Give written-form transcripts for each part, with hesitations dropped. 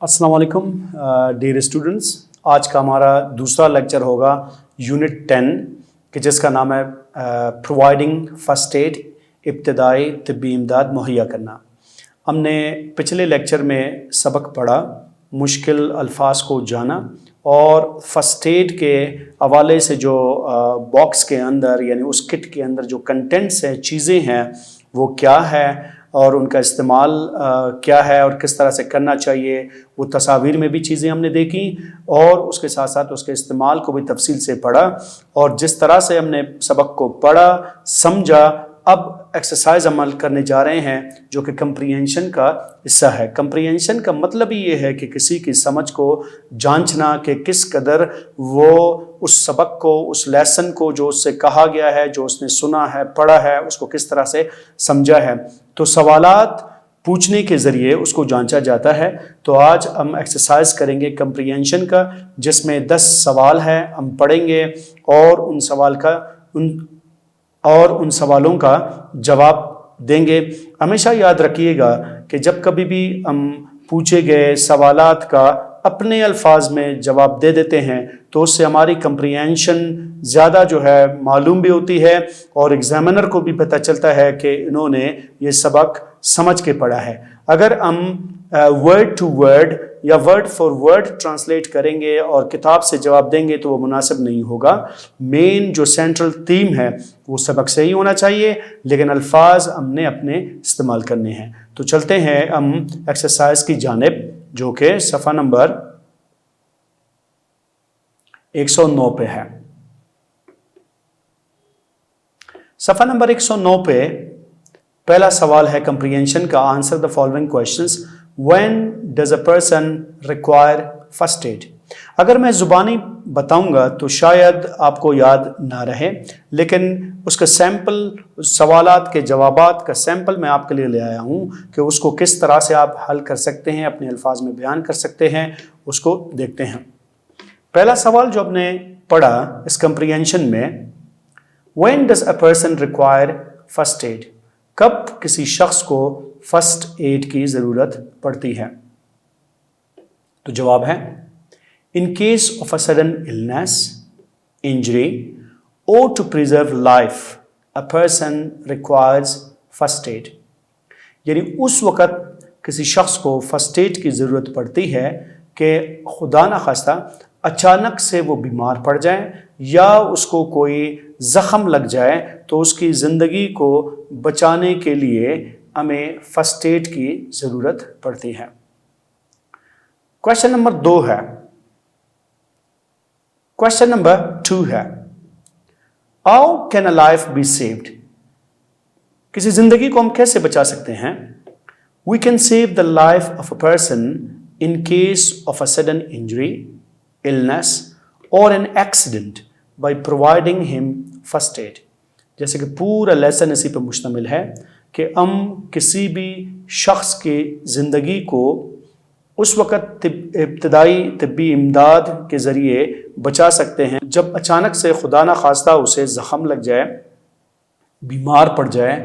अस्सलाम वालेकुम dear students. आज का हमारा दूसरा लेक्चर होगा यूनिट 10 कि जिसका नाम है प्रोवाइडिंग फर्स्ट एड, इब्तदाई तिब्बी इमदाद मुहैया करना। हमने पिछले लेक्चर में सबक पढ़ा, मुश्किल अल्फाज को जाना और फर्स्ट एड के हवाले से जो बॉक्स के अंदर यानी उस किट के अंदर जो कंटेंट्स हैं, चीज़ें हैं, वो क्या है और उनका इस्तेमाल क्या है और किस तरह से करना चाहिए। वो तस्वीर में भी चीज़ें हमने देखी और उसके साथ साथ उसके इस्तेमाल को भी तफसील से पढ़ा। और जिस तरह से हमने सबक को पढ़ा, समझा, अब एक्सरसाइज अमल करने जा रहे हैं जो कि कंप्रीहेंशन का हिस्सा है। कंप्रीहेंशन का मतलब ही ये है कि किसी की समझ को जांचना कि किस कदर वो उस सबक को, उस लेसन को जो उससे कहा गया है, जो उसने सुना है, पढ़ा है, उसको किस तरह से समझा है। तो सवालात पूछने के ज़रिए उसको जांचा जाता है। तो आज हम एक्सरसाइज करेंगे कंप्रीहेंशन का, जिसमें 10 सवाल हैं, हम पढ़ेंगे और उन सवालों का जवाब देंगे। हमेशा याद रखिएगा कि जब कभी भी हम पूछे गए सवालात का अपने अल्फाज में जवाब दे देते हैं तो उससे हमारी कंप्रीहेंशन ज़्यादा जो है मालूम भी होती है और एग्जामिनर को भी पता चलता है कि इन्होंने ये सबक समझ के पढ़ा है। अगर हम वर्ड टू वर्ड या वर्ड फॉर वर्ड ट्रांसलेट करेंगे और किताब से जवाब देंगे तो वो मुनासिब नहीं होगा। मेन जो सेंट्रल थीम है वो सबक से ही होना चाहिए, लेकिन अल्फाज हमने अपने इस्तेमाल करने हैं। तो चलते हैं हम एक्सरसाइज की जानिब, जो कि सफ़ा नंबर 109 पे है। सफ़ा नंबर 109 पे पहला सवाल है कंप्रीहेंशन का। Answer the following questions. When does a person require first add. अगर मैं ज़ुबानी बताऊंगा तो शायद आपको याद ना रहे, लेकिन उसका सैंपल, सवालात के जवाबात का सैंपल मैं आपके लिए ले आया हूं कि उसको किस तरह से आप हल कर सकते हैं, अपने अल्फाज में बयान कर सकते हैं। उसको देखते हैं। पहला सवाल जो आपने पढ़ा इस कंप्रीहेंशन में, when does a person require first add. कब किसी शख्स को फर्स्ट एड की ज़रूरत पड़ती है। तो जवाब है in case of a sudden illness, injury or to preserve life, a person requires first aid। यानी उस वक़्त किसी शख्स को फर्स्ट एड की ज़रूरत पड़ती है कि खुदा न खास्ता अचानक से वो बीमार पड़ जाए या उसको कोई ज़ख़म लग जाए तो उसकी ज़िंदगी को बचाने के लिए हमें फर्स्ट एड की ज़रूरत पड़ती है। क्वेश्चन नंबर 2 है। क्वेश्चन नंबर 2 है, How can a life be saved? किसी जिंदगी को हम कैसे बचा सकते हैं। We can save the life of a person in case of a sudden injury, illness or an accident by providing him first aid। जैसे कि पूरा लेसन इसी पर मुश्तमिल है कि हम किसी भी शख्स की ज़िंदगी को उस वक़्त इब्तदाई तिब्बी इमदाद के ज़रिए बचा सकते हैं जब अचानक से खुदा न खास्ता उसे ज़ख़म लग जाए, बीमार पड़ जाए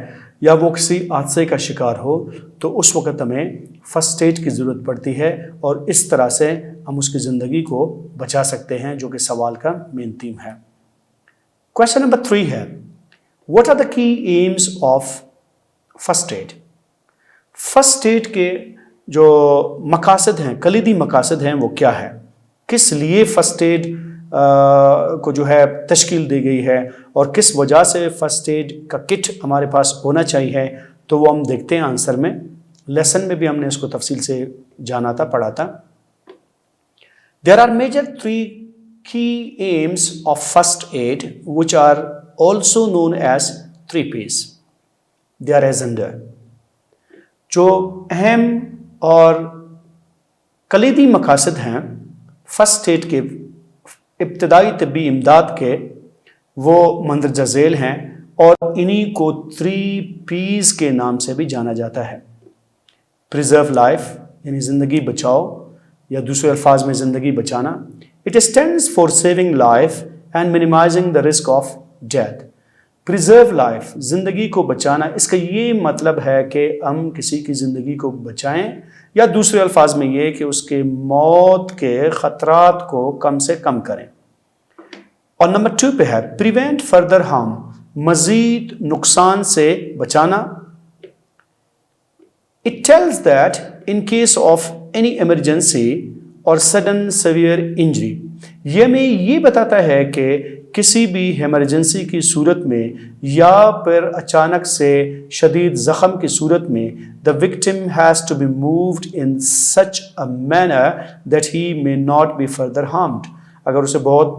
या वो किसी हादसे का शिकार हो, तो उस वक़्त हमें फ़र्स्ट एड की ज़रूरत पड़ती है और इस तरह से हम उसकी ज़िंदगी को बचा सकते हैं, जो कि सवाल का मेन थीम है। क्वेश्चन नंबर 3 है, what are the key aims of first aid. First aid के जो मकासद हैं, कलीदी मकासद हैं, वो क्या है, किस लिए फ़र्स्ट एड को जो है तश्कील दी गई है और किस वजह से फ़र्स्ट एड का किट हमारे पास होना चाहिए। तो वो हम देखते हैं आंसर में। लेसन में भी हमने इसको तफसील से जाना था, पढ़ा था। There are major 3 key aims of first aid which are also known as 3 Ps। They are as under. जो अहम और कलीदी मकासद हैं फर्स्ट एड के, इब्तदाई तिब्बी इमदाद के, वो मंदरजा झेल हैं और इन्हीं को 3 Ps के नाम से भी जाना जाता है। प्रिजर्व लाइफ यानी ज़िंदगी बचाओ या दूसरे अल्फाज में ज़िंदगी बचाना। It stands for saving life and minimising the risk of death. Preserve life, ज़िंदगी को बचाना, इसका ये मतलब है कि हम किसी की ज़िंदगी को बचाएं یا دوسرے الفاظ میں یہ کہ اس کے موت کے خطرات کو کم سے کم کریں. اور نمبر 2 پہ ہے پریونٹ فردر ہارم، مزید نقصان سے بچانا. It tells that in case of any emergency or sudden severe injury، یہ ہمیں یہ بتاتا ہے کہ کسی بھی ایمرجنسی کی صورت میں یا پھر اچانک سے شدید زخم کی صورت میں the victim has to be moved in such a manner that he may not be further harmed. اگر اسے بہت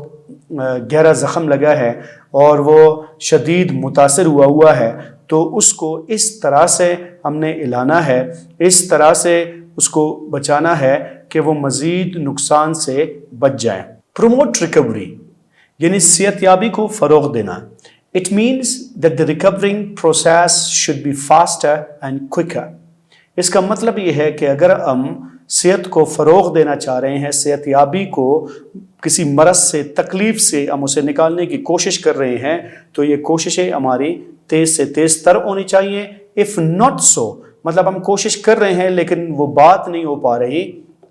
گہرا زخم لگا ہے اور وہ شدید متاثر ہوا ہے تو اس کو اس طرح سے ہم نے ہلانا ہے، اس طرح سے اس کو بچانا ہے کہ وہ مزید نقصان سے بچ جائیں. پروموٹ ریکوری یعنی صحت یابی کو فروغ دینا. It means that the recovering process should be faster and quicker. اس کا مطلب یہ ہے کہ اگر ہم صحت کو فروغ دینا چاہ رہے ہیں، صحت یابی کو، کسی مرض سے، تکلیف سے ہم اسے نکالنے کی کوشش کر رہے ہیں تو یہ کوششیں ہماری تیز سے تیز تر ہونی چاہیے. If not so، مطلب ہم کوشش کر رہے ہیں لیکن وہ بات نہیں ہو پا رہی،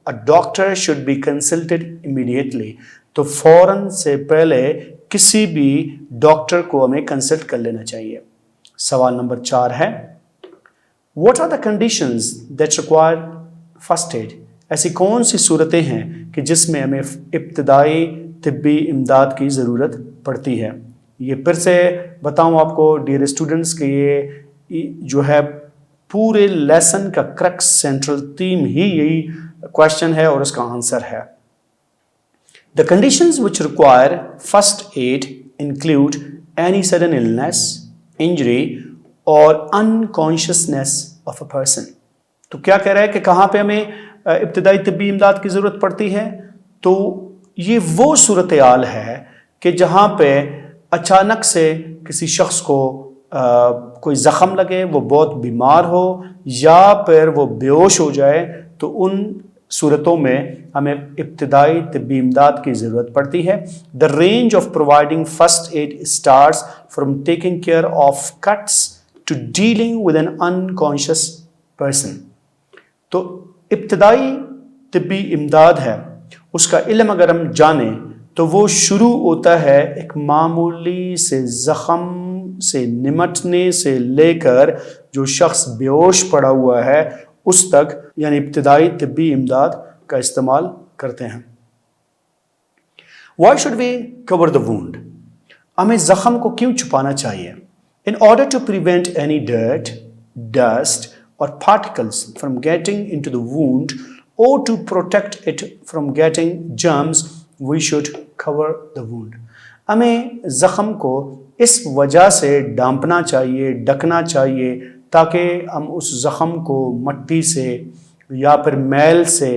a doctor should be consulted immediately. تو فوراً سے پہلے کسی بھی ڈاکٹر کو ہمیں کنسلٹ کر لینا چاہیے. سوال نمبر 4 ہے What are the conditions that require first aid؟ ایسی کون سی صورتیں ہیں کہ جس میں ہمیں ابتدائی طبی امداد کی ضرورت پڑتی ہے؟ یہ پھر سے بتاؤں آپ کو ڈیئر اسٹوڈنٹس کہ یہ جو ہے پورے لیسن کا کرکس سینٹرل تھیم ہی یہی کوشچن ہے اور اس کا آنسر ہے. The conditions which require first aid include any sudden illness, injury or unconsciousness of a person. تو کیا کہہ رہا ہے کہ کہاں پہ ہمیں ابتدائی طبی امداد کی ضرورت پڑتی ہے؟ تو یہ وہ صورتحال ہے کہ جہاں پہ اچانک سے کسی شخص کو کوئی زخم لگے، وہ بہت بیمار ہو یا پھر وہ بے ہوش ہو جائے، تو ان صورتوں میں ہمیں ابتدائی طبی امداد کی ضرورت پڑتی ہے. The range of providing first aid starts from taking care of cuts to dealing with an unconscious person. تو ابتدائی طبی امداد ہے، اس کا علم اگر ہم جانیں تو وہ شروع ہوتا ہے ایک معمولی سے زخم سے نمٹنے سے لے کر جو شخص بے ہوش پڑا ہوا ہے اس تک، یعنی ابتدائی طبی امداد کا استعمال کرتے ہیں. Why should we cover the wound؟ ہمیں زخم کو کیوں چھپانا چاہیے؟ In order to prevent any dirt, dust or particles from getting into the wound or to protect it from getting germs, we should cover the wound. ہمیں زخم کو اس وجہ سے ڈھانپنا چاہیے، ڈھکنا چاہیے تاکہ ہم اس زخم کو مٹی سے یا پھر میل سے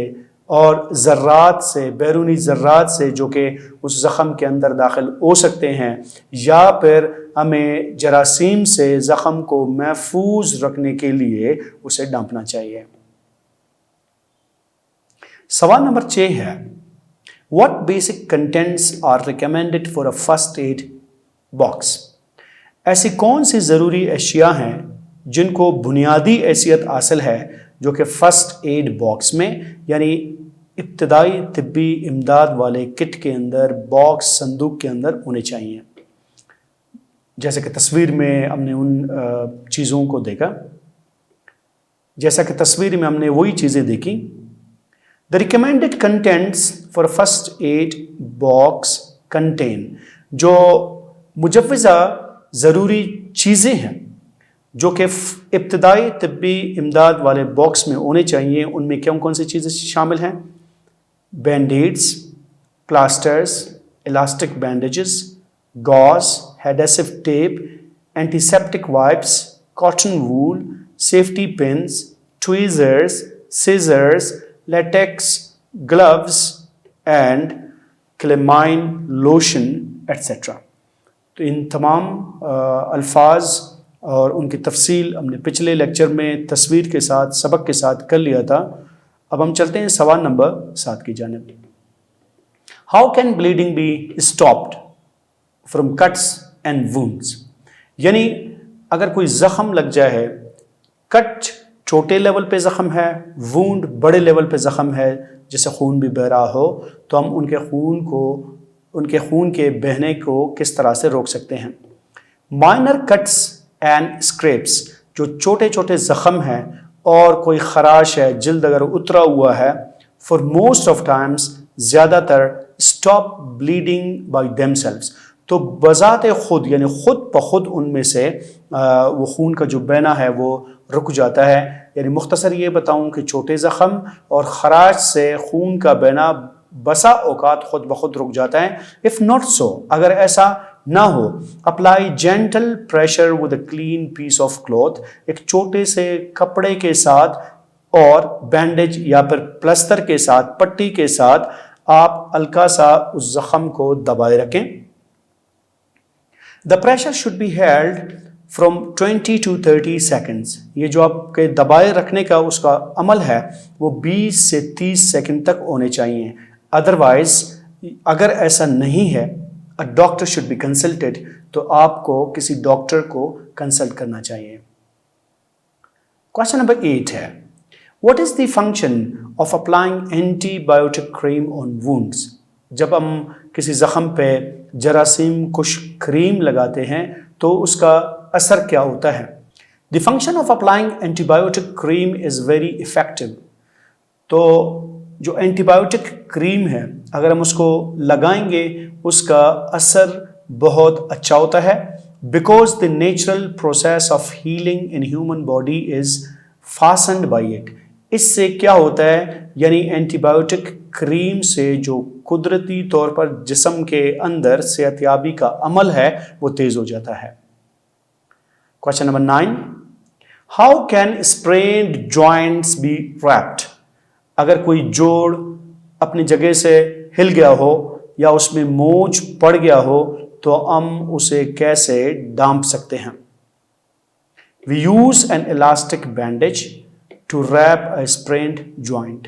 اور ذرات سے، بیرونی ذرات سے جو کہ اس زخم کے اندر داخل ہو سکتے ہیں، یا پھر ہمیں جراثیم سے زخم کو محفوظ رکھنے کے لیے اسے ڈھانپنا چاہیے. سوال نمبر 6 ہے What basic contents are recommended for a first aid box؟ ایسی کون سی ضروری اشیاء ہیں جن کو بنیادی حیثیت حاصل ہے جو کہ فرسٹ ایڈ باکس میں، یعنی ابتدائی طبی امداد والے کٹ کے اندر، باکس صندوق کے اندر ہونے چاہیے؟ جیسا کہ تصویر میں ہم نے ان چیزوں کو دیکھا، جیسا کہ تصویر میں ہم نے وہی چیزیں دیکھی. The recommended contents for first aid box contain، جو مجوزہ ضروری چیزیں ہیں جو کہ ابتدائی طبی امداد والے باکس میں ہونے چاہیے، ان میں کون سی چیزیں شامل ہیں؟ Band-aids, plasters, elastic bandages, gauze, adhesive tape, antiseptic wipes, cotton wool, safety pins, tweezers, scissors, latex gloves and calamine lotion etcetera. تو ان تمام الفاظ اور ان کی تفصیل ہم نے پچھلے لیکچر میں تصویر کے ساتھ، سبق کے ساتھ کر لیا تھا. اب ہم چلتے ہیں سوال نمبر 7 کی جانب. How can bleeding be stopped from cuts and wounds? یعنی اگر کوئی زخم لگ جائے، کٹ چھوٹے لیول پہ زخم ہے، وونڈ بڑے لیول پہ زخم ہے جسے خون بھی بہ رہا ہو، تو ہم ان کے خون کے بہنے کو کس طرح سے روک سکتے ہیں. مائنر کٹس اینڈ اسکریپس، جو چھوٹے چھوٹے زخم ہیں اور کوئی خراش ہے، جلد اگر اترا ہوا ہے، فار موسٹ آف ٹائمس زیادہ تر stop bleeding by them selves, تو بذات خود یعنی خود بخود ان میں سے وہ خون کا جو بہنا ہے وہ رک جاتا ہے. یعنی مختصر یہ بتاؤں کہ چھوٹے زخم اور خراش سے خون کا بہنا بسا اوقات خود بخود رک جاتا ہے. اف ناٹ سو، اگر ایسا نہ ہو، apply gentle pressure with a clean piece of cloth, ایک چھوٹے سے کپڑے کے ساتھ اور بینڈیج یا پھر پلستر کے ساتھ، پٹی کے ساتھ آپ ہلکا سا اس زخم کو دبائے رکھیں. The pressure should be held from 20 to 30 seconds. یہ جو آپ کے دبائے رکھنے کا اس کا عمل ہے وہ 20 سے 30 سیکنڈ تک ہونے چاہیے. ادروائز اگر ایسا نہیں ہے، a doctor should be consulted، تو آپ کو کسی ڈاکٹر کو کنسلٹ کرنا چاہیے. Question number 8 ہے What is the function of applying antibiotic cream on wounds؟ جب ہم کسی زخم پہ جراثیم کش کریم لگاتے ہیں تو اس کا اثر کیا ہوتا ہے؟ The function of applying antibiotic cream is very effective. تو جو اینٹی بایوٹک کریم ہے اگر ہم اس کو لگائیں گے اس کا اثر بہت اچھا ہوتا ہے. Because the natural process of healing in human body is fastened by it. اس سے کیا ہوتا ہے، یعنی اینٹی بایوٹک کریم سے جو قدرتی طور پر جسم کے اندر صحت یابی کا عمل ہے وہ تیز ہو جاتا ہے. Question number 9 How can sprained joints be wrapped؟ اگر کوئی جوڑ اپنی جگہ سے ہل گیا ہو یا اس میں موچ پڑ گیا ہو تو ہم اسے کیسے ڈانپ سکتے ہیں؟ We use an elastic bandage to wrap a sprained joint.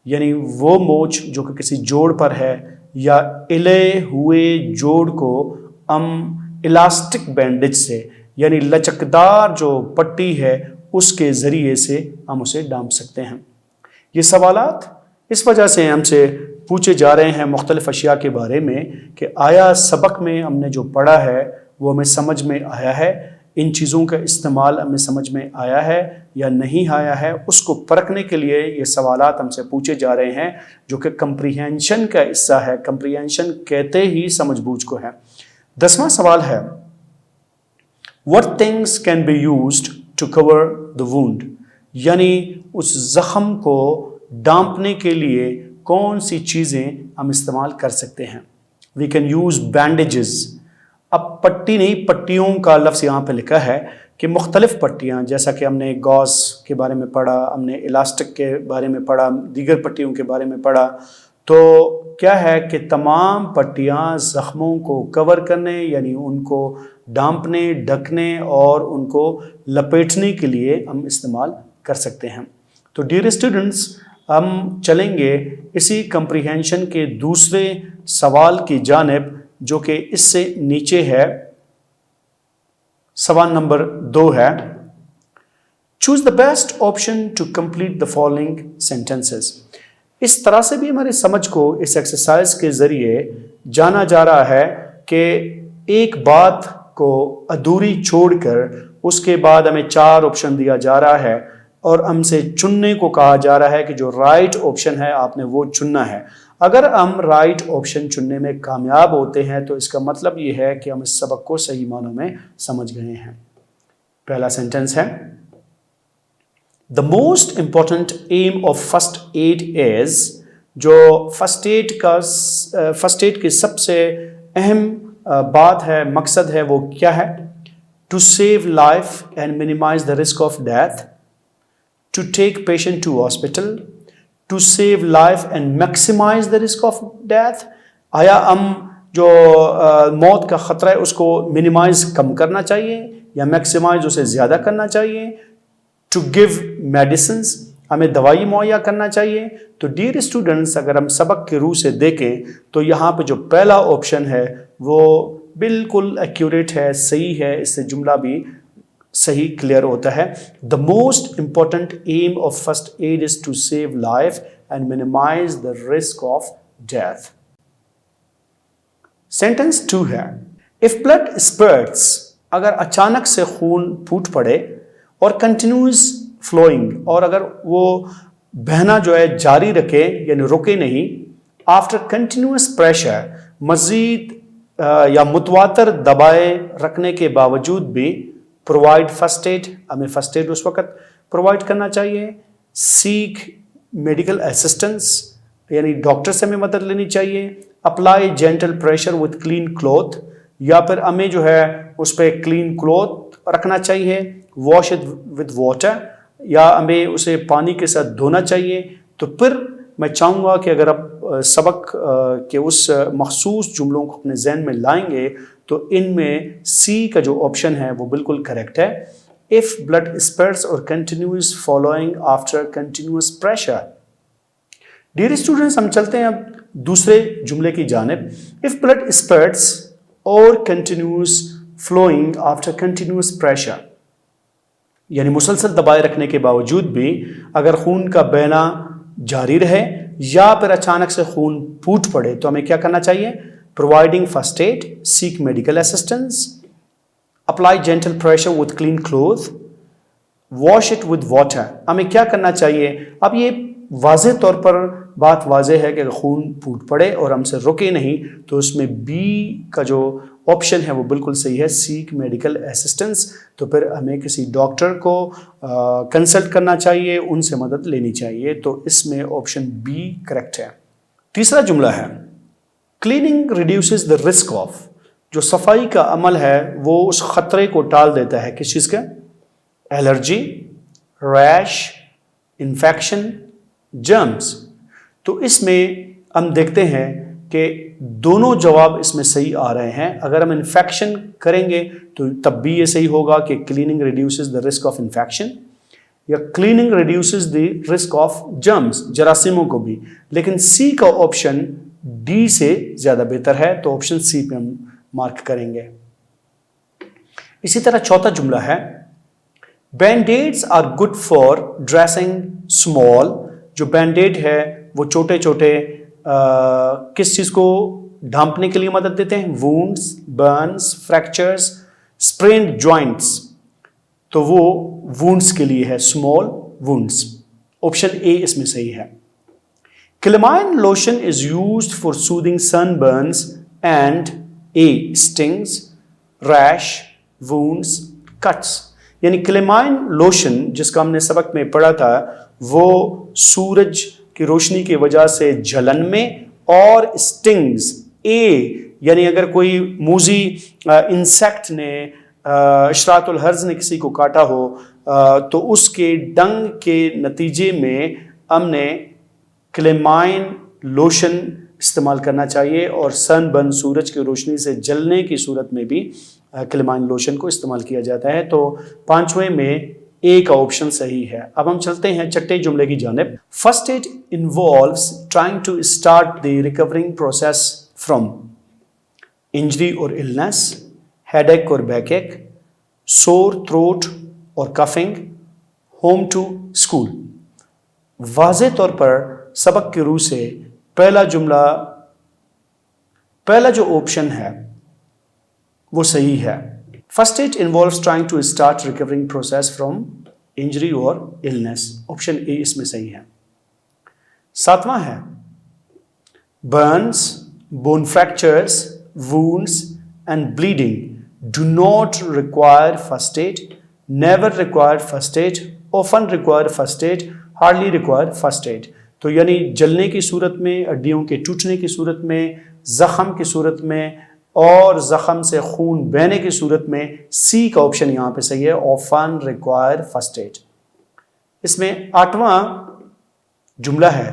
یعنی وہ موچ جو کہ کسی جوڑ پر ہے یا ہلے ہوئے جوڑ کو ہم الاسٹک بینڈیج سے یعنی لچکدار جو پٹی ہے اس کے ذریعے سے ہم اسے ڈانپ سکتے ہیں. یہ سوالات اس وجہ سے ہم سے پوچھے جا رہے ہیں مختلف اشیاء کے بارے میں کہ آیا سبق میں ہم نے جو پڑھا ہے وہ ہمیں سمجھ میں آیا ہے، ان چیزوں کا استعمال ہمیں سمجھ میں آیا ہے یا نہیں آیا ہے. اس کو پرکھنے کے لیے یہ سوالات ہم سے پوچھے جا رہے ہیں جو کہ کمپریہنشن کا حصہ ہے. کمپریہنشن کہتے ہی سمجھ بوجھ کو ہے. 10واں سوال ہے What things can be used to cover the wound؟ یعنی اس زخم کو ڈانپنے کے لیے کون سی چیزیں ہم استعمال کر سکتے ہیں؟ We can use bandages. اب پٹی نہیں، پٹیوں کا لفظ یہاں پہ لکھا ہے کہ مختلف پٹیاں، جیسا کہ ہم نے گاز کے بارے میں پڑھا، ہم نے الاسٹک کے بارے میں پڑھا، دیگر پٹیوں کے بارے میں پڑھا. تو کیا ہے کہ تمام پٹیاں زخموں کو کور کرنے یعنی ان کو ڈانپنے، ڈھکنے اور ان کو لپیٹنے کے لیے ہم استعمال کر سکتے ہیں. تو ڈیئر اسٹوڈنٹس، ہم چلیں گے اسی کمپریہنشن کے دوسرے سوال کی جانب جو کہ اس سے نیچے ہے. سوال نمبر 2 ہے choose the best option to complete the following sentences. اس طرح سے بھی ہماری سمجھ کو اس ایکسرسائز کے ذریعے جانا جا رہا ہے کہ ایک بات کو ادھوری چھوڑ کر اس کے بعد ہمیں 4 آپشن دیا جا رہا ہے اور ہم سے چننے کو کہا جا رہا ہے کہ جو رائٹ آپشن ہے آپ نے وہ چننا ہے. اگر ہم رائٹ آپشن چننے میں کامیاب ہوتے ہیں تو اس کا مطلب یہ ہے کہ ہم اس سبق کو صحیح معنوں میں سمجھ گئے ہیں. پہلا سینٹنس ہے The most important aim of first aid is، جو فرسٹ ایڈ کی سب سے اہم بات ہے، مقصد ہے، وہ کیا ہے؟ To save life and minimize the risk of death. To take patient to hospital. To save life and maximize the risk of death. آیا ہم جو موت کا خطرہ ہے اس کو منیمائز کم کرنا چاہیے یا میکسیمائز اسے زیادہ کرنا چاہیے؟ To give medicines، ہمیں دوائی مہیا کرنا چاہیے. تو ڈیئر اسٹوڈنٹس، اگر ہم سبق کے روح سے دیکھیں تو یہاں پہ جو پہلا آپشن ہے وہ بالکل ایکوریٹ ہے، صحیح ہے. اس سے جملہ بھی सही क्लियर होता है. The most important aim of first aid is to save life and minimise the risk of death. Sentence 2 है, इफ ब्लड स्पर्ट्स, अगर अचानक से खून फूट पड़े, और कंटिन्यूस फ्लोइंग, और अगर वो बहना जो है जारी रखे यानी रुके नहीं, आफ्टर कंटिन्यूस प्रेशर, मजीद या मुतवातर दबाए रखने के बावजूद भी, प्रोवाइड फर्स्ट एड, हमें फर्स्ट एड उस वक्त प्रोवाइड करना चाहिए. सीक मेडिकल असिस्टेंस, यानी डॉक्टर से हमें मदद लेनी चाहिए. Apply gentle pressure with clean cloth, या फिर हमें जो है उस पर क्लीन क्लॉथ रखना चाहिए. वॉश इट विथ वाटर, या हमें उसे पानी के साथ धोना चाहिए. तो फिर मैं चाहूँगा कि अगर आप सबक के उस मखसूस जुमलों को अपने जहन में लाएंगे तो इनमें सी का जो ऑप्शन है वो बिल्कुल करेक्ट है. इफ ब्लड स्पर्ट्स और continues following after continuous pressure. Dear students, हम चलते हैं अब दूसरे जुमले की जानिब. इफ ब्लड स्पर्ट्स और continues flowing after continuous pressure, यानी मुसलसल दबाए रखने के बावजूद भी अगर खून का बहना जारी रहे या फिर अचानक से खून फूट पड़े, तो हमें क्या करना चाहिए? Providing first aid, seek medical assistance, apply gentle pressure with clean cloth, wash it with water. हमें क्या करना चाहिए? अब ये वाज़ेह तौर पर बात वाज़ेह है कि अगर खून फूट पड़े और हमसे रुके नहीं, तो उसमें बी का जो ऑप्शन है वो बिल्कुल सही है, सीक मेडिकल असिस्टेंस. तो फिर हमें किसी डॉक्टर को कंसल्ट करना चाहिए, उनसे मदद लेनी चाहिए. तो इसमें ऑप्शन बी करेक्ट है. तीसरा जुमला है, cleaning reduces the risk of. जो सफाई का अमल है वो उस खतरे को टाल देता है. किस चीज़ का? Allergy, rash, infection, germs. तो इसमें हम देखते हैं कि दोनों जवाब इसमें सही आ रहे हैं. अगर हम इन्फेक्शन करेंगे तो तब भी ये सही होगा कि cleaning reduces the risk of infection, या cleaning reduces the risk of germs, जरासीमों को भी. लेकिन सी का ऑप्शन डी से ज़्यादा बेहतर है, तो ऑप्शन सी पे हम मार्क करेंगे. इसी तरह चौथा जुमला है, bandaids are good for dressing small. जो बैंडेड है वो छोटे छोटे किस चीज़ को ढांपने के लिए मदद देते हैं? Wounds, burns, fractures, sprained joints. तो वो वुंड्स के लिए है, स्मॉल वुंड्स. ऑप्शन ए इसमें सही है. Calamine lotion is used for soothing sunburns and a stings, rash, wounds, cuts. यानी क्लेमाइन लोशन जिसका हमने सबक में पढ़ा था वो सूरज की रोशनी की वजह से जलन में, और स्टिंग्स, ए यानी अगर कोई मूजी इंसेक्ट ने, अशरातुल हर्ज ने किसी को काटा हो, तो उसके डंग के नतीजे में हमने क्लेमाइन लोशन इस्तेमाल करना चाहिए. और सनबर्न, सूरज की रोशनी से जलने की सूरत में भी क्लेमाइन लोशन को इस्तेमाल किया जाता है. तो पांचवें में ए का ऑप्शन सही है. अब हम चलते हैं छठे जुमले की जानिब. First aid involves trying to start the recovering process from injury और इलनेस, हेडेक और बैकएक, सोर थ्रोट और कफिंग, होम टू स्कूल. वाज़ेह तौर पर सबक की रूह से पहला जो ऑप्शन है वो सही है. First aid involves trying to start recovering process from injury और इलनेस. ऑप्शन ए इसमें सही है. सातवां है, burns, bone fractures, wounds and bleeding do not require first aid, never require first aid, often require first aid, hardly require first aid. तो यानी जलने की सूरत में, हड्डियों के टूटने की सूरत में, जख्म की सूरत में और जख्म से खून बहने की सूरत में सी का ऑप्शन यहाँ पे सही है, ऑफन रिक्वायर फर्स्ट एड. इसमें आठवां जुमला है,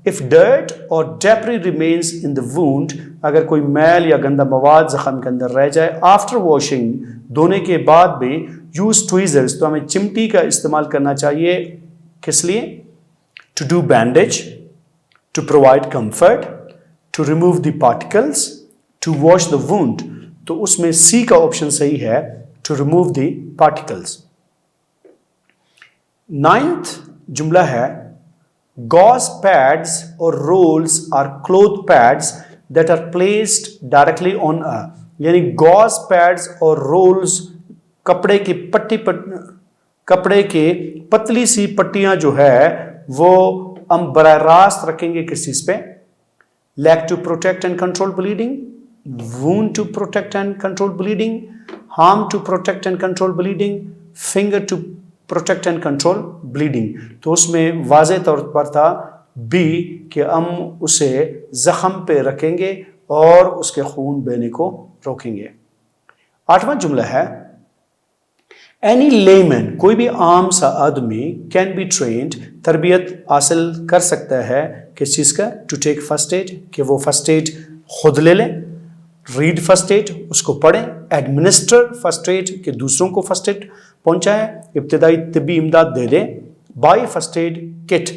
इफ डर्ट और debris remains in the wound, अगर कोई मैल या गंदा मवाद जख्म के अंदर रह जाए, आफ्टर वॉशिंग, धोने के बाद भी, यूज ट्वीजर्स, तो हमें चिमटी का इस्तेमाल करना चाहिए. किस लिए? To do bandage, to provide comfort, to remove the particles, to wash the wound. तो उसमें सी का ऑप्शन सही है, to remove the particles. 9th जुमला है gauze pads और rolls are cloth pads that are placed directly on a, यानी gauze pads और rolls कपड़े की कपड़े के पतली सी पट्टियां जो है वो हम बराह रास्त रखेंगे किस चीज पे? leg to protect and control bleeding, wound to protect and control bleeding, arm to protect and control bleeding, finger to protect and control bleeding. तो उसमें वाज़े तौर पर था बी कि हम उसे जख्म पे रखेंगे और उसके खून बहने को रोकेंगे. 8वां जुमला है एनी लेमैन, कोई भी आम सा आदमी कैन बी ट्रेन्ड, तरबियत हासिल कर सकता है किस चीज़ का? टू टेक फर्स्ट एड, कि वो फर्स्ट एड खुद ले लें. रीड फर्स्ट एड, उसको पढ़ें. एडमिनिस्टर फर्स्ट एड, कि दूसरों को फर्स्ट एड पहुंचाएं, इब्तदाई तिब्बी इमदाद दे दें. बाय फर्स्ट एड किट,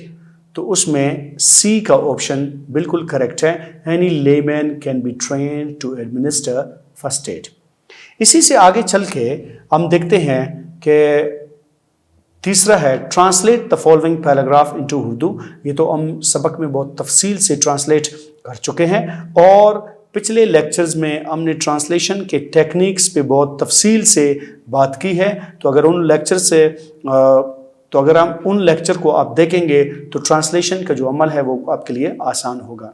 तो उसमें सी का ऑप्शन बिल्कुल करेक्ट है. Any layman can be trained to administer first aid. इसी से आगे चल के हम देखते हैं कि तीसरा है translate the following paragraph into Urdu. ये तो हम सबक में बहुत तफसील से ट्रांसलेट कर चुके हैं और पिछले लेक्चर्स में हमने ट्रांसलेशन के टेक्निक्स पे बहुत तफसील से बात की है. तो अगर हम उन लेक्चर को आप देखेंगे तो ट्रांसलेशन का जो अमल है वो आपके लिए आसान होगा.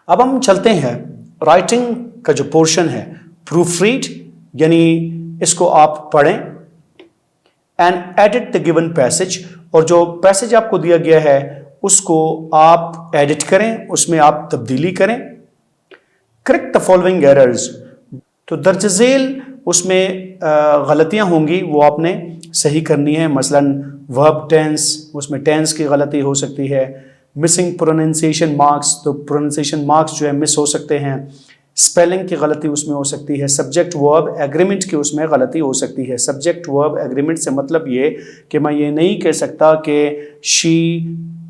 अब हम चलते हैं राइटिंग का जो पोर्शन है. प्रूफ रीड, यानी इसको आप पढ़ें. And edit the given passage, और जो पैसेज आपको दिया गया है उसको आप एडिट करें, उसमें आप तब्दीली करें. करेक्ट द फॉलोइंग एरर्स, तो दर्ज झेल उसमें गलतियां होंगी वो आपने सही करनी है. मसलन वर्ब टेंस, उसमें टेंस की गलती हो सकती है. मिसिंग प्रोनाउंसिएशन मार्क्स, तो प्रोनाउंसिएशन मार्क्स जो है मिस हो सकते हैं. स्पेलिंग की गलती उसमें हो सकती है. सब्जेक्ट वर्ब एग्रीमेंट की उसमें गलती हो सकती है. सब्जेक्ट वर्ब एग्रीमेंट से मतलब ये कि मैं ये नहीं कह सकता कि शी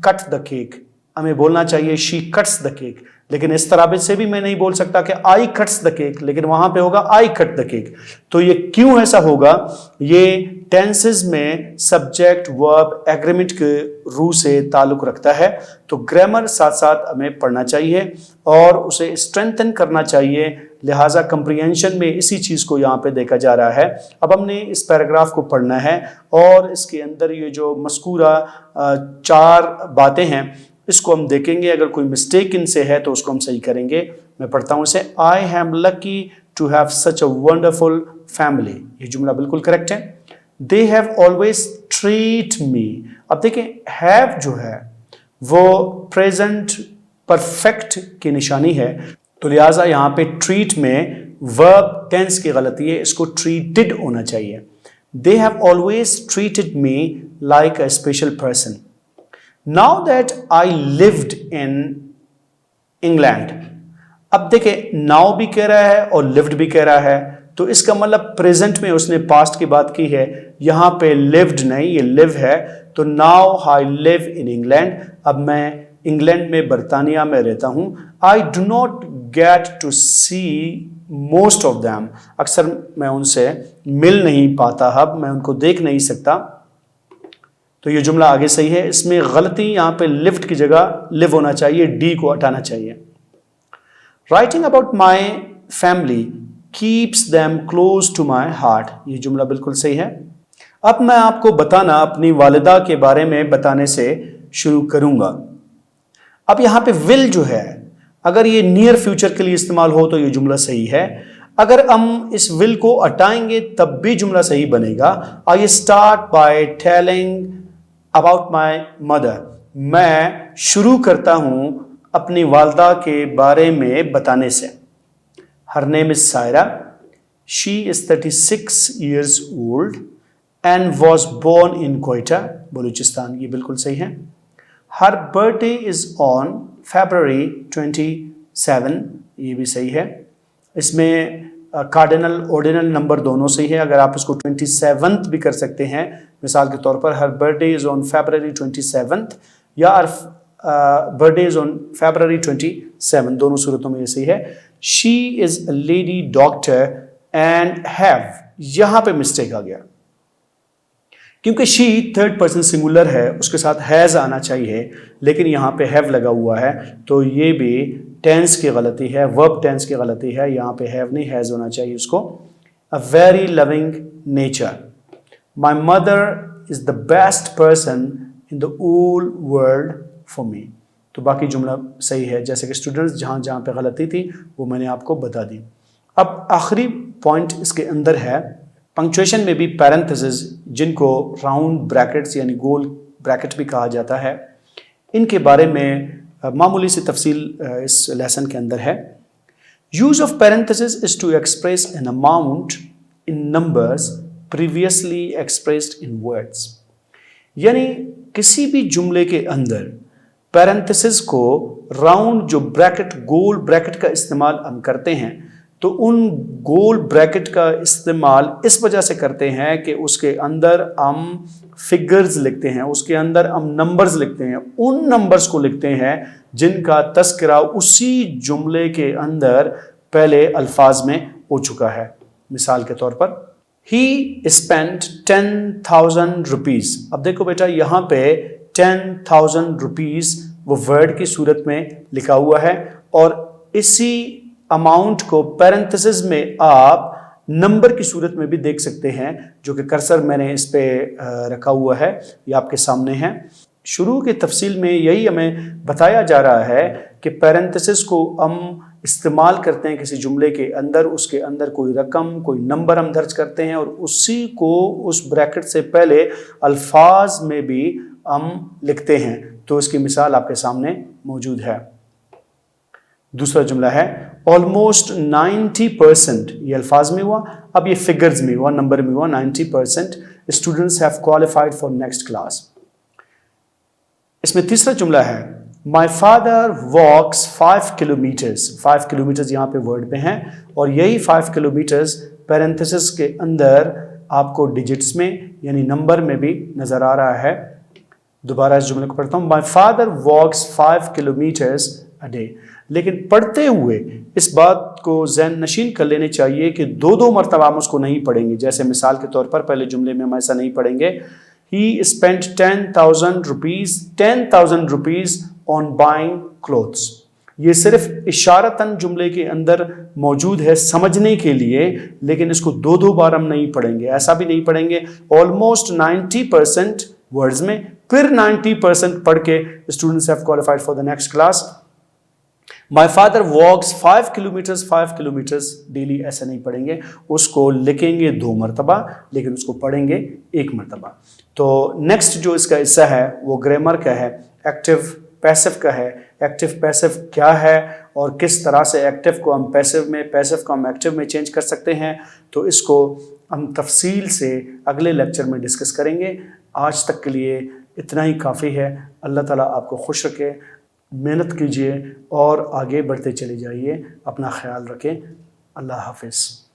कट द केक, हमें बोलना चाहिए शी कट्स द केक. लेकिन इस तरह से भी मैं नहीं बोल सकता कि आई कट्स द केक, लेकिन वहां पे होगा आई कट द केक. तो ये क्यों ऐसा होगा? ये टेंसेस में सब्जेक्ट वर्ब एग्रीमेंट के रू से ताल्लुक रखता है. तो ग्रामर साथ साथ हमें पढ़ना चाहिए और उसे स्ट्रेंथन करना चाहिए. लिहाजा कंप्रीहेंशन में इसी चीज़ को यहाँ पे देखा जा रहा है. अब हमने इस पैराग्राफ को पढ़ना है और इसके अंदर ये जो मज़कूरा 4 बातें हैं इसको हम देखेंगे. अगर कोई मिस्टेक इनसे है तो उसको हम सही करेंगे. मैं पढ़ता हूँ इसे. I am lucky to have such a wonderful family. ये जुमला बिल्कुल करेक्ट है. They have always treat me. अब देखें हैव जो है वो प्रेजेंट परफेक्ट की निशानी है, तो लिहाजा यहाँ पे ट्रीट में वर्ब टेंस की गलती है, इसको ट्रीटेड होना चाहिए. दे have always treated me like a special person. Now that I lived in England, अब देखें नाउ भी कह रहा है और लिव्ड भी कह रहा है, तो इसका मतलब प्रेजेंट में उसने पास्ट की बात की है. यहाँ पे लिव्ड नहीं, ये लिव है. तो now I live in England, अब मैं इंग्लैंड में बरतानिया में रहता हूँ. I do not get to see most of them, अक्सर मैं उनसे मिल नहीं पाता, अब मैं उनको देख नहीं सकता. तो ये जुमला आगे सही है. इसमें गलती यहाँ पे लिफ्ट की जगह लिव होना चाहिए, डी को हटाना चाहिए. Writing about my family keeps them close to my heart. ये जुमला बिल्कुल सही है. अब मैं आपको बताना अपनी वालिदा के बारे में बताने से शुरू करूंगा. अब यहाँ पे विल जो है अगर ये नियर फ्यूचर के लिए इस्तेमाल हो तो ये जुमला सही है. अगर हम इस विल को हटाएंगे तब भी जुमला सही बनेगा. I start by telling about my mother. मैं शुरू करता हूं अपनी वालदा के बारे में बताने से. Her name is Saira. She is 36 years old and was born in Quetta, Balochistan. ये बिल्कुल सही है. Her birthday is on February 27. ये भी सही है. इसमें कार्डिनल ऑर्डिनल नंबर दोनों सही है. अगर आप इसको 27th भी कर सकते हैं, मिसाल के तौर पर हर birthday is on February 27th या बर्थडे इज ऑन February 27, दोनों सूरतों में ये सही है. She is a lady doctor and have, यहां पे मिस्टेक आ गया क्योंकि शी थर्ड पर्सन सिंगुलर है, उसके साथ हैज़ आना चाहिए, लेकिन यहाँ पे हैव लगा हुआ है, तो ये भी टेंस की गलती है, वर्ब टेंस की गलती है, यहाँ पे हैव नहीं हैज़ होना चाहिए उसको। A very loving nature, my mother is the best person in the whole world for me. तो बाकी जुमला सही है, जैसे कि स्टूडेंट्स जहाँ जहाँ पे गलती थी वो मैंने आपको बता दी। अब आखिरी पॉइंट इसके अंदर है, पंक्चुएशन में भी पैरेंथेसिस, जिनको राउंड ब्रैकेट्स यानी गोल ब्रैकेट भी कहा जाता है, इनके बारे में मामूली सी तफसील इस लेसन के अंदर है। Use of parenthesis is to express an amount in numbers previously expressed in words. यानी किसी भी जुमले के अंदर पैरेंथेसिस को, राउंड जो ब्रैकेट, गोल ब्रैकेट का इस्तेमाल हम करते हैं, तो उन गोल ब्रैकेट का इस्तेमाल इस वजह से करते हैं कि उसके अंदर हम फिगर्स लिखते हैं, उसके अंदर हम नंबर्स लिखते हैं, उन नंबर्स को लिखते हैं जिनका तस्करा उसी जुमले के अंदर पहले अल्फाज में हो चुका है। मिसाल के तौर पर, ही स्पेंट 10,000 रुपीज़। अब देखो बेटा, यहाँ पे 10,000 रुपीज़ वो वर्ड की सूरत में लिखा हुआ है, और इसी अमाउंट को पैरेंथेसिस में आप नंबर की सूरत में भी देख सकते हैं, जो कि कर्सर मैंने इस पे रखा हुआ है, ये आपके सामने है। शुरू की तफसील में यही हमें बताया जा रहा है कि पैरेंथेसिस को हम इस्तेमाल करते हैं किसी जुमले के अंदर, उसके अंदर कोई रकम, कोई नंबर हम दर्ज करते हैं, और उसी को उस ब्रैकेट से पहले अल्फाज में भी हम लिखते हैं। तो इसकी मिसाल आपके सामने मौजूद है। दूसरा जुमला है, ऑलमोस्ट 90%, ये अल्फाज में हुआ, अब ये फिगर्स में हुआ, नंबर में हुआ। 90% students have qualified for next class. इसमें तीसरा जुमला है, my father walks 5 kilometres. 5 kilometres यहाँ पे वर्ड में है, और यही 5 किलोमीटर्स पैरेंथेसिस के अंदर आपको डिजिट्स में यानी नंबर में भी नजर आ रहा है। दोबारा इस जुमले को पढ़ता हूँ, my father walks 5 kilometres a day. लेकिन पढ़ते हुए इस बात को ज़हन नशीन कर लेने चाहिए कि दो मरतबा हम उसको नहीं पढ़ेंगे। जैसे मिसाल के तौर पर पहले जुमले में हम ऐसा नहीं पढ़ेंगे, ही spent 10,000 rupees on buying clothes. ये सिर्फ इशारतन जुमले के अंदर मौजूद है समझने के लिए, लेकिन इसको दो बार हम नहीं पढ़ेंगे। ऐसा भी नहीं पढ़ेंगे ऑलमोस्ट 90% वर्ड्स में, फिर 90% पढ़ के students have qualified for the next class. My father walks 5 kilometres daily, ऐसा नहीं पढ़ेंगे, उसको लिखेंगे 2 मरतबा, लेकिन उसको पढ़ेंगे 1 मरतबा। तो नेक्स्ट जो इसका हिस्सा है वो ग्रामर का है, एक्टिव पैसिव का है। एक्टिव पैसिव क्या है और किस तरह से एक्टिव को हम पैसिव में, पैसिव को हम एक्टिव में चेंज कर सकते हैं, तो इसको हम तफसील से अगले लेक्चर में डिस्कस करेंगे। आज तक के लिए इतना ही काफ़ी है। अल्लाह ताला आपको खुश रखे, मेहनत कीजिए और आगे बढ़ते चले जाइए। अपना ख्याल रखें। अल्लाह हाफिज़।